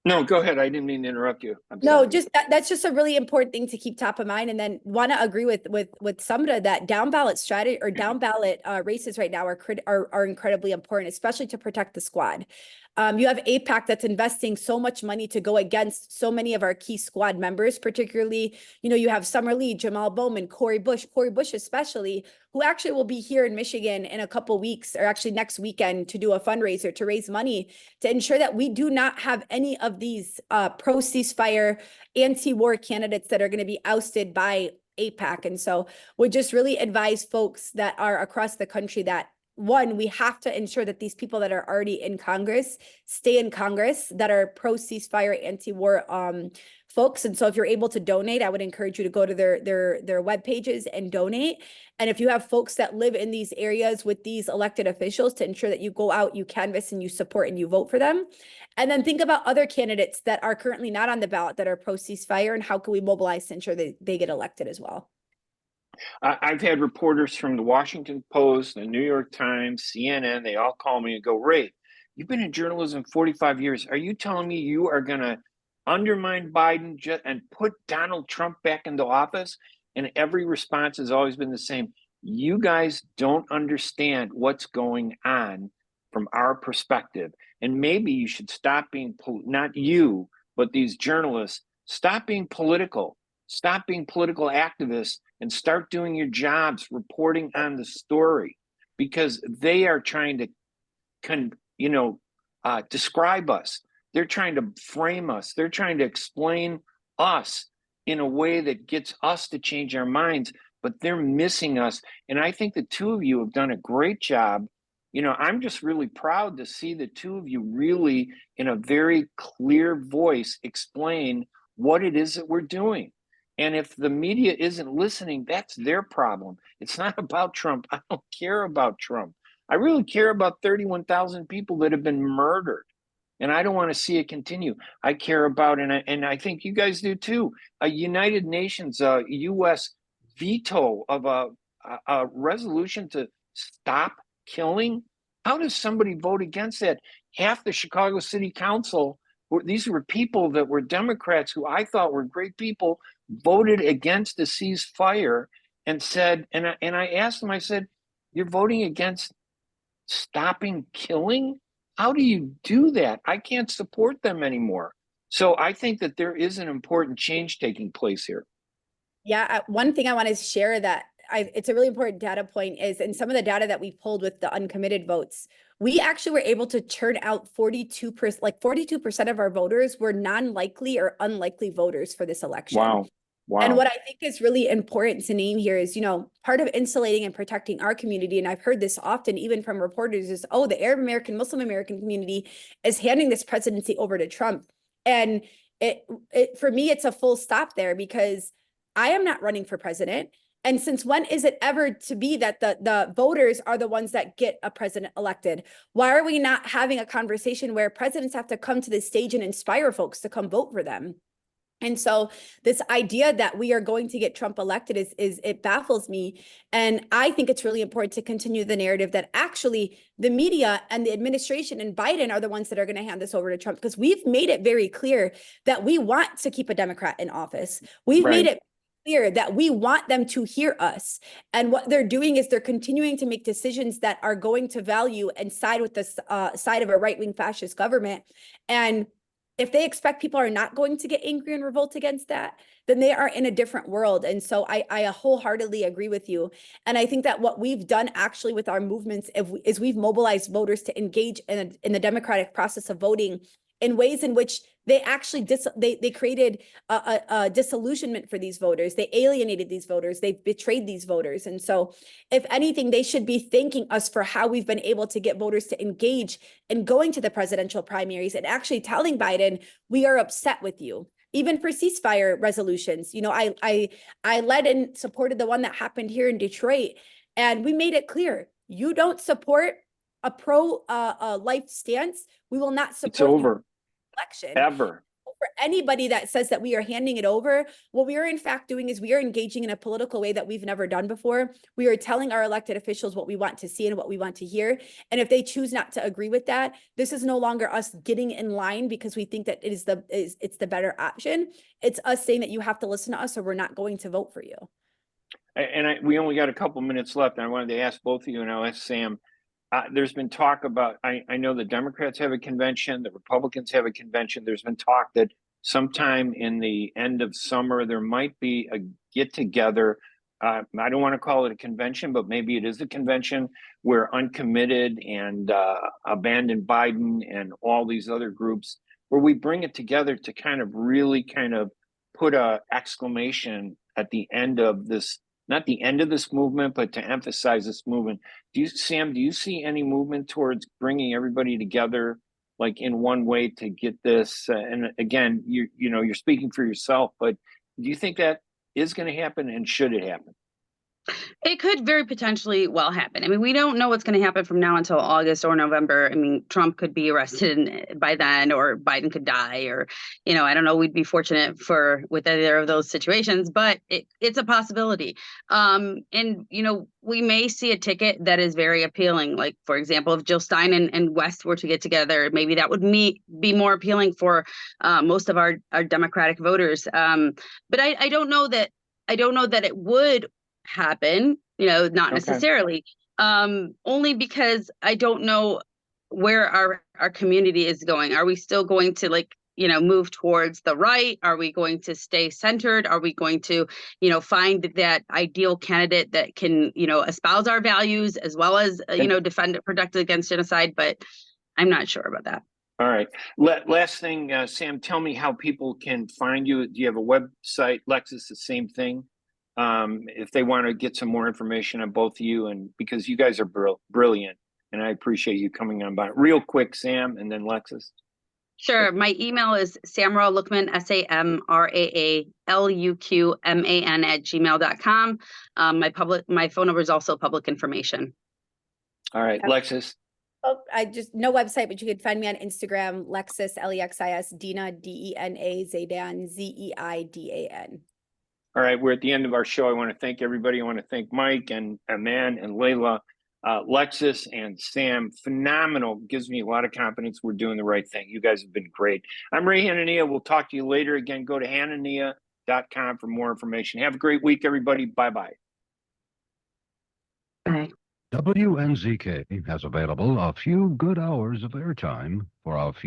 No, go ahead. I didn't mean to interrupt you. No, just that's just a really important thing to keep top of mind. And then want to agree with Samra'a that down ballot strategy or down ballot races right now are incredibly important, especially to protect the squad. You have AIPAC that's investing so much money to go against so many of our key squad members, particularly, you have Summer Lee, Jamal Bowman, Corey Bush especially, who actually will be here in Michigan in a couple weeks, or actually next weekend, to do a fundraiser to raise money to ensure that we do not have any of these pro-ceasefire, anti-war candidates that are going to be ousted by AIPAC. And so would just really advise folks that are across the country that one, we have to ensure that these people that are already in Congress stay in Congress, that are pro ceasefire, anti-war folks. And so if you're able to donate, I would encourage you to go to their web pages and donate. And if you have folks that live in these areas with these elected officials, to ensure that you go out, you canvass, and you support and you vote for them. And then think about other candidates that are currently not on the ballot that are pro ceasefire, and how can we mobilize to ensure that they get elected as well. I've had reporters from the Washington Post, the New York Times, CNN, they all call me and go, Ray, you've been in journalism 45 years. Are you telling me you are going to undermine Biden and put Donald Trump back into office? And every response has always been the same. You guys don't understand what's going on from our perspective. And maybe you should stop being, not you, but these journalists, stop being political, stop being political activists, and start doing your jobs reporting on the story, because they are trying to, describe us. They're trying to frame us. They're trying to explain us in a way that gets us to change our minds, but they're missing us. And I think the two of you have done a great job. I'm just really proud to see the two of you really, in a very clear voice, explain what it is that we're doing. And if the media isn't listening, that's their problem. It's not about Trump. I don't care about Trump. I really care about 31,000 people that have been murdered. And I don't want to see it continue. I care about, and I think you guys do too, a United Nations, U.S. veto of a resolution to stop killing. How does somebody vote against that? Half the Chicago City Council, these were people that were Democrats who I thought were great people, voted against the ceasefire and said, and I asked them, I said, you're voting against stopping killing? How do you do that? I can't support them anymore. So I think that there is an important change taking place here. Yeah, one thing I want to share that it's a really important data point is, in some of the data that we pulled with the uncommitted votes, we actually were able to turn out 42%, like 42% of our voters were non-likely or unlikely voters for this election. Wow. And what I think is really important to name here is, part of insulating and protecting our community, and I've heard this often, even from reporters, is, the Arab American, Muslim American community is handing this presidency over to Trump. And it for me, it's a full stop there, because I am not running for president. And since when is it ever to be that the voters are the ones that get a president elected? Why are we not having a conversation where presidents have to come to the stage and inspire folks to come vote for them? And so this idea that we are going to get Trump elected is it baffles me. And I think it's really important to continue the narrative that actually the media and the administration and Biden are the ones that are going to hand this over to Trump, because we've made it very clear that we want to keep a Democrat in office. We've made it clear that we want them to hear us. And what they're doing is they're continuing to make decisions that are going to value and side with the side of a right-wing fascist government. And if they expect people are not going to get angry and revolt against that, then they are in a different world. And so I wholeheartedly agree with you. And I think that what we've done actually with our movements is we've mobilized voters to engage in the democratic process of voting in ways in which they actually they created a disillusionment for these voters. They alienated these voters. They betrayed these voters. And so if anything, they should be thanking us for how we've been able to get voters to engage in going to the presidential primaries and actually telling Biden, we are upset with you. Even for ceasefire resolutions, I led and supported the one that happened here in Detroit. And we made it clear, you don't support a pro-life stance, we will not support it's over. Election. Ever. For anybody that says that we are handing it over, what we are in fact doing is we are engaging in a political way that we've never done before. We are telling our elected officials what we want to see and what we want to hear. And if they choose not to agree with that, this is no longer us getting in line because we think that it's the better option. It's us saying that you have to listen to us or we're not going to vote for you. And we only got a couple minutes left. And I wanted to ask both of you, and I'll ask Sam. There's been talk about, I know the Democrats have a convention, the Republicans have a convention. There's been talk that sometime in the end of summer, there might be a get together. I don't want to call it a convention, but maybe it is a convention where Uncommitted and Abandon Biden and all these other groups, where we bring it together to kind of really kind of put a exclamation at the end of this not the end of this movement, but to emphasize this movement. Sam, do you see any movement towards bringing everybody together, like in one way to get this? And again, you're speaking for yourself, but do you think that is going to happen, and should it happen? It could very potentially well happen. I mean, we don't know what's going to happen from now until August or November. I mean, Trump could be arrested by then, or Biden could die, or, I don't know. We'd be fortunate with either of those situations, but it's a possibility. And, we may see a ticket that is very appealing. Like, for example, if Jill Stein and West were to get together, maybe that would be more appealing for most of our Democratic voters. But I don't know that it would happen, not necessarily, only because I don't know where our community is going. Are we still going to move towards the right? Are we going to stay centered? Are we going to, find that ideal candidate that can, espouse our values as well as, defend, protect against genocide? But I'm not sure about that. All right. Last thing, Sam, tell me how people can find you. Do you have a website? Lexis, the same thing. If they want to get some more information on both of you, and because you guys are brilliant, and I appreciate you coming on by. Real quick, Sam, and then Lexis. Sure. My email is Samra'a Luqman, SAMRAALUQMAN @gmail.com. My phone number is also public information. All right, Lexis. Oh, no website, but you can find me on Instagram, Lexis, Lexis, Dina, Dena, Zeidan, Zeidan. All right, we're at the end of our show. I want to thank everybody. I want to thank Mike and Aman and Layla, Lexis and Sam. Phenomenal. Gives me a lot of confidence we're doing the right thing. You guys have been great. I'm Ray Hanania. We'll talk to you later. Again, go to hanania.com for more information. Have a great week, everybody. Bye-bye. Bye. WNZK has available a few good hours of airtime for a few